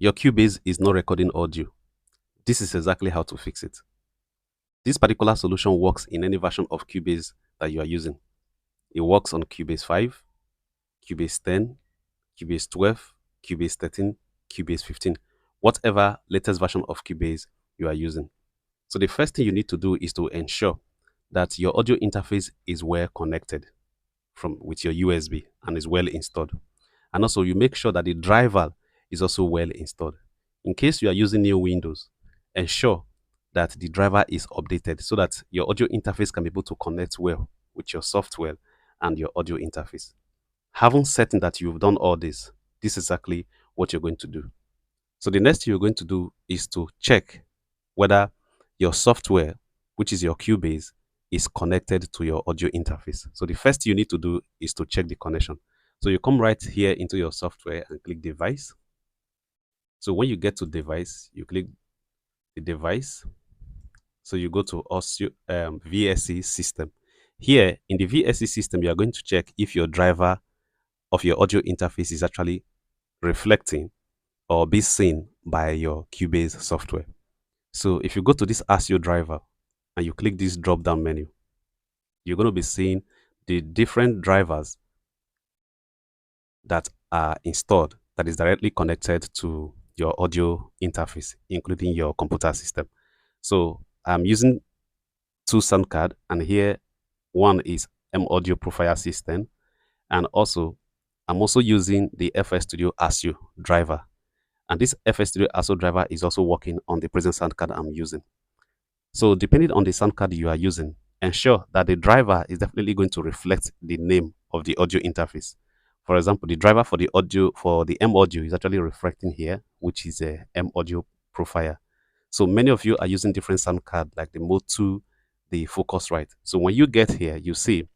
your Cubase is not recording audio. This is exactly how to fix it. This particular solution works in any version of Cubase that you are using. It works on Cubase 5, Cubase 10, Cubase 12, Cubase 13, Cubase 15, whatever latest version of Cubase you are using. So the first thing you need to do is to ensure that your audio interface is well connected with your USB and is well installed. And also you make sure that the driver is also well installed. In case you are using new Windows, ensure that the driver is updated so that your audio interface can be able to connect well with your software and your audio interface. Having certain that you've done all this, this is exactly what you're going to do. So the next thing you're going to do is to check whether your software, which is your Cubase, is connected to your audio interface. So the first thing you need to do is to check the connection. So you come right here into your software and click device. So when you get to device, you click the device. So you go to ASIO VSC system. Here in the VSC system, you are going to check if your driver of your audio interface is actually reflecting or be seen by your Cubase software. So if you go to this ASIO driver and you click this drop down menu, you're going to be seeing the different drivers that are installed that is directly connected to your audio interface, including your computer system. So I'm using 2 sound card, and here one is M Audio Profile System, and also I'm also using the FL Studio ASIO driver, and this FL Studio ASIO driver is also working on the present sound card I'm using. So depending on the sound card you are using, ensure that the driver is definitely going to reflect the name of the audio interface. For example, the driver for the audio for the M Audio is actually reflecting here, which is a M Audio Profile. So many of you are using different sound card like the Mode 2, the Focusrite. So when you get here, you see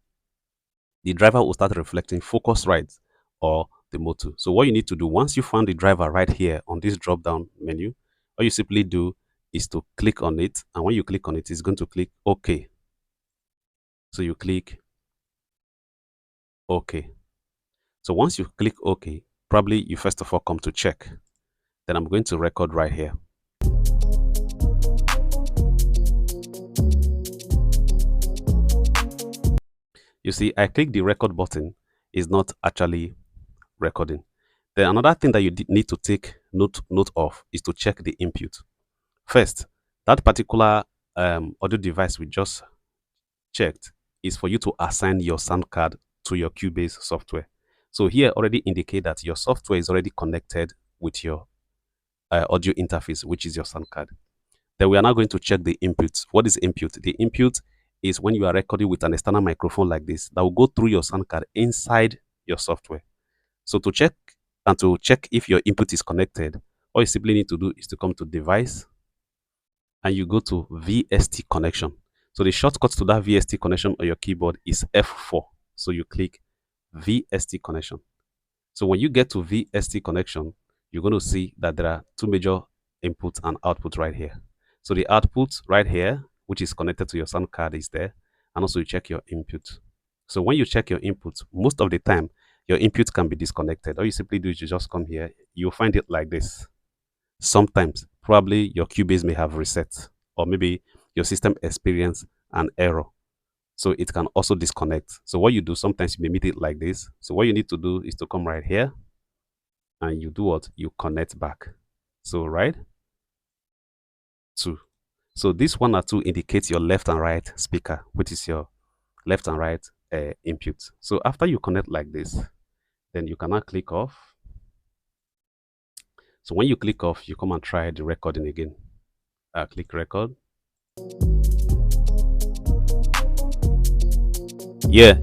the driver will start reflecting Focusrite or the Mode 2. So what you need to do, once you find the driver right here on this drop down menu, all you simply do is to click on it, and when you click on it, it's going to click OK. So you click OK. So once you click OK, probably you first of all come to check. Then I'm going to record right here. You see, I click the record button, is not actually recording. Then another thing that you need to take note of is to check the input. First, that particular audio device we just checked is for you to assign your sound card to your Cubase software. So here already indicate that your software is already connected with your audio interface, which is your sound card. Then we are now going to check the input. What is input? The input is when you are recording with an external microphone like this that will go through your sound card inside your software. So to check if your input is connected, all you simply need to do is to come to device and you go to VST connection. So the shortcut to that VST connection on your keyboard is F4. So you click VST connection. So when you get to VST connection, you're going to see that there are 2 major inputs and outputs right here. So the output right here, which is connected to your sound card, is there, and also you check your input. So when you check your input, most of the time your input can be disconnected. All you simply do is you just come here, you'll find it like this. Sometimes probably your Cubase may have reset, or maybe your system experienced an error, so it can also disconnect. So what you do, sometimes you may meet it like this. So what you need to do is to come right here and you do what? You connect back. So right 2. So this 1 or 2 indicates your left and right speaker, which is your left and right input. So after you connect like this, then you can now click off. So when you click off, you come and try the recording again. Click record. Yeah.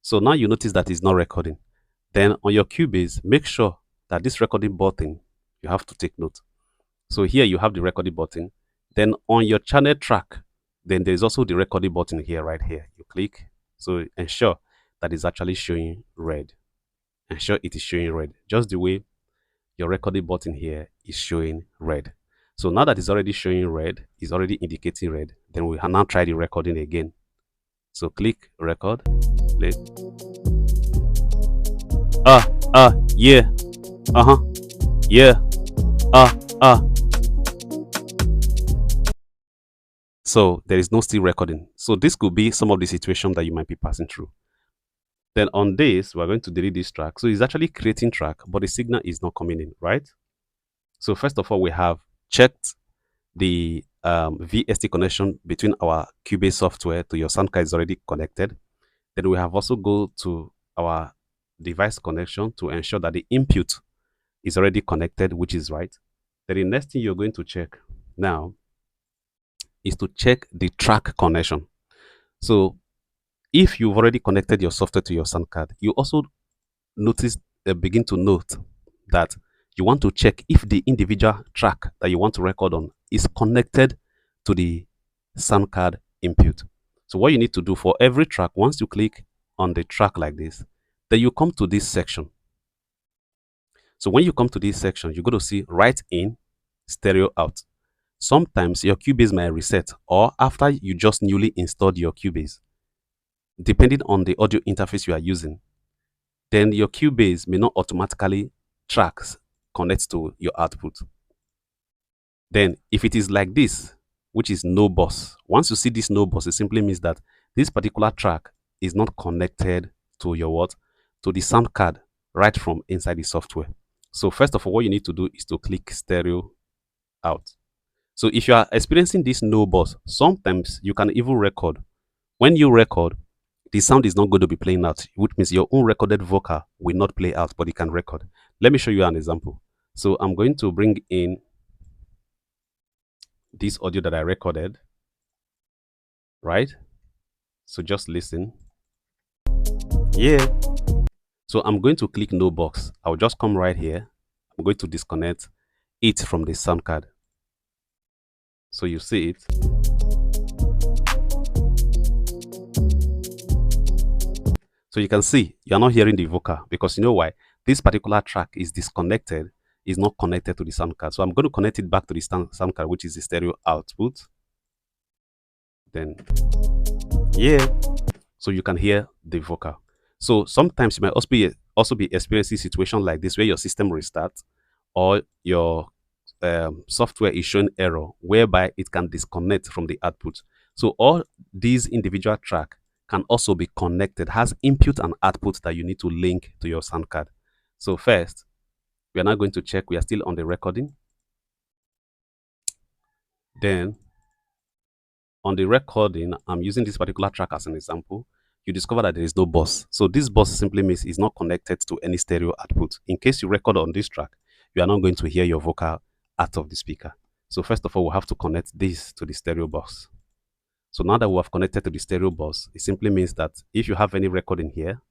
So now you notice that it's not recording. Then on your Cubase, make sure that this recording button, you have to take note. So here you have the recording button. Then on your channel track, then there's also the recording button here, right here. You click. So ensure that it's actually showing red. Ensure it is showing red, just the way your recording button here is showing red. So now that it's already showing red, it's already indicating red, then we can now try the recording again. So click record, play. Yeah. Uh-huh. Yeah. Uh, uh. So there is no still recording. So this could be some of the situation that you might be passing through. Then on this, we're going to delete this track. So it's actually creating track, but the signal is not coming in, right? So first of all, we have checked the VST connection between our Cubase software to your sound card is already connected. Then we have also go to our device connection to ensure that the input is already connected, which is right. Then the next thing you're going to check now is to check the track connection. So if you've already connected your software to your sound card, you also begin to note that you want to check if the individual track that you want to record on is connected to the sound card input. So what you need to do for every track, once you click on the track like this, then you come to this section. So when you come to this section, you're going to see right in, stereo out. Sometimes your Cubase might reset, or after you just newly installed your Cubase, depending on the audio interface you are using, then your Cubase may not automatically tracks connect to your output. Then if it is like this, which is no bus, once you see this no bus, it simply means that this particular track is not connected to your what? To the sound card right from inside the software. So first of all, what you need to do is to click stereo out. So if you are experiencing this no bus, sometimes you can even record. When you record, the sound is not going to be playing out, which means your own recorded vocal will not play out, but it can record. Let me show you an example. So I'm going to bring in this audio that I recorded, right? So just listen. Yeah. So I'm going to click no box. I'll just come right here. I'm going to disconnect it from the sound card. So you see it. So you can see you're not hearing the vocal because you know why? This particular track is disconnected, is not connected to the sound card. So I'm going to connect it back to the sound card, which is the stereo output. Then, yeah. So you can hear the vocal. So sometimes you might also be experiencing situations like this where your system restarts or your software is showing error whereby it can disconnect from the output. So all these individual track can also be connected, has input and output that you need to link to your sound card. So first, we are now going to check we are still on the recording. Then on the recording, I'm using this particular track as an example. You discover that there is no bus. So this bus simply means it's not connected to any stereo output. In case you record on this track, you are not going to hear your vocal out of the speaker. So first of all, we have to connect this to the stereo bus. So now that we have connected to the stereo bus, it simply means that if you have any recording here,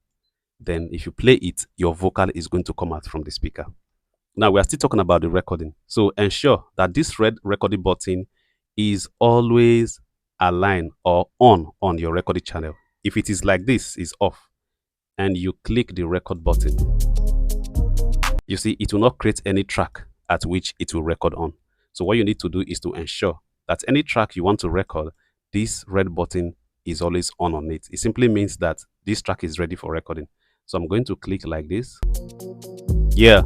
then if you play it, your vocal is going to come out from the speaker. Now we are still talking about the recording. So ensure that this red recording button is always aligned or on your recording channel. If it is like this, it's off, and you click the record button, you see it will not create any track at which it will record on. So what you need to do is to ensure that any track you want to record, this red button is always on it. It simply means that this track is ready for recording. So I'm going to click like this. Yeah.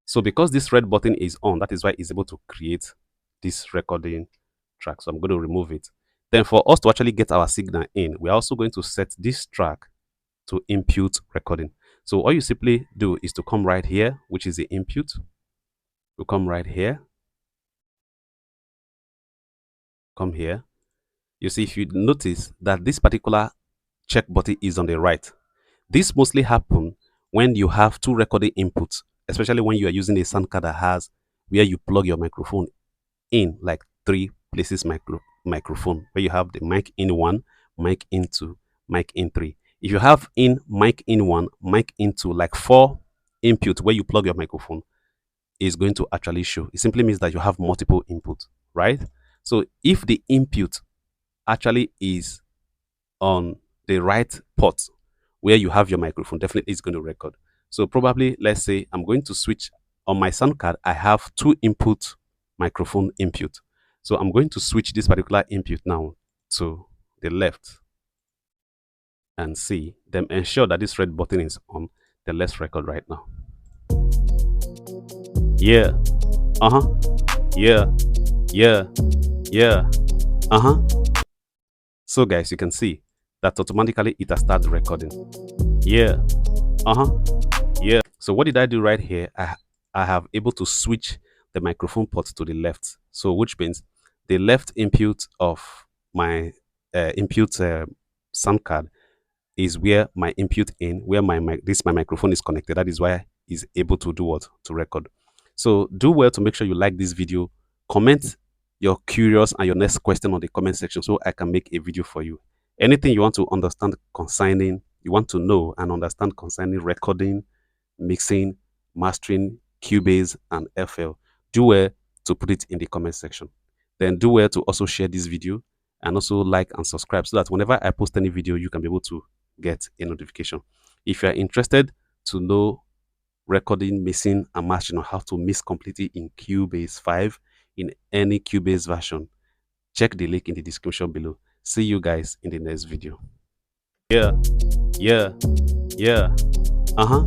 So because this red button is on, that is why it's able to create this recording track. So I'm going to remove it. Then for us to actually get our signal in, we're also going to set this track to input recording. So all you simply do is to come right here, which is the input. You come right here. Come here. You see, if you notice that this particular check button is on the right, this mostly happens when you have two recording inputs, especially when you are using a sound card that has where you plug your microphone in, like 3 places microphone, where you have the mic in 1, mic in 2, mic in 3. If you have in mic in 1, mic in 2, like 4 input where you plug your microphone, is going to actually show. It simply means that you have multiple inputs, right? So if the input actually is on the right port where you have your microphone, definitely it's going to record. So probably, let's say I'm going to switch on my sound card. I have 2 input microphone input. So I'm going to switch this particular input now to the left and see, then ensure that this red button is on. Then let's record right now. Yeah. Uh-huh. Yeah. Yeah. Yeah. Uh-huh. So guys, you can see that automatically it has started recording. Yeah. Uh-huh. Yeah. So what did I do right here? I have able to switch the microphone port to the left. So which means the left input of my input sound card is where my input in, where my microphone is connected. That is why is able to do what? To record. So do well to make sure you like this video. Comment your curious and your next question on the comment section so I can make a video for you. Anything you want to understand concerning, you want to know and understand concerning recording, mixing, mastering, Cubase, and FL, do well to put it in the comment section. Then do well to also share this video and also like and subscribe so that whenever I post any video, you can be able to get a notification. If you are interested to know recording, mixing, and mastering, or how to mix completely in Cubase 5 in any Cubase version, check the link in the description below. See you guys in the next video. Yeah, yeah, yeah. Uh huh.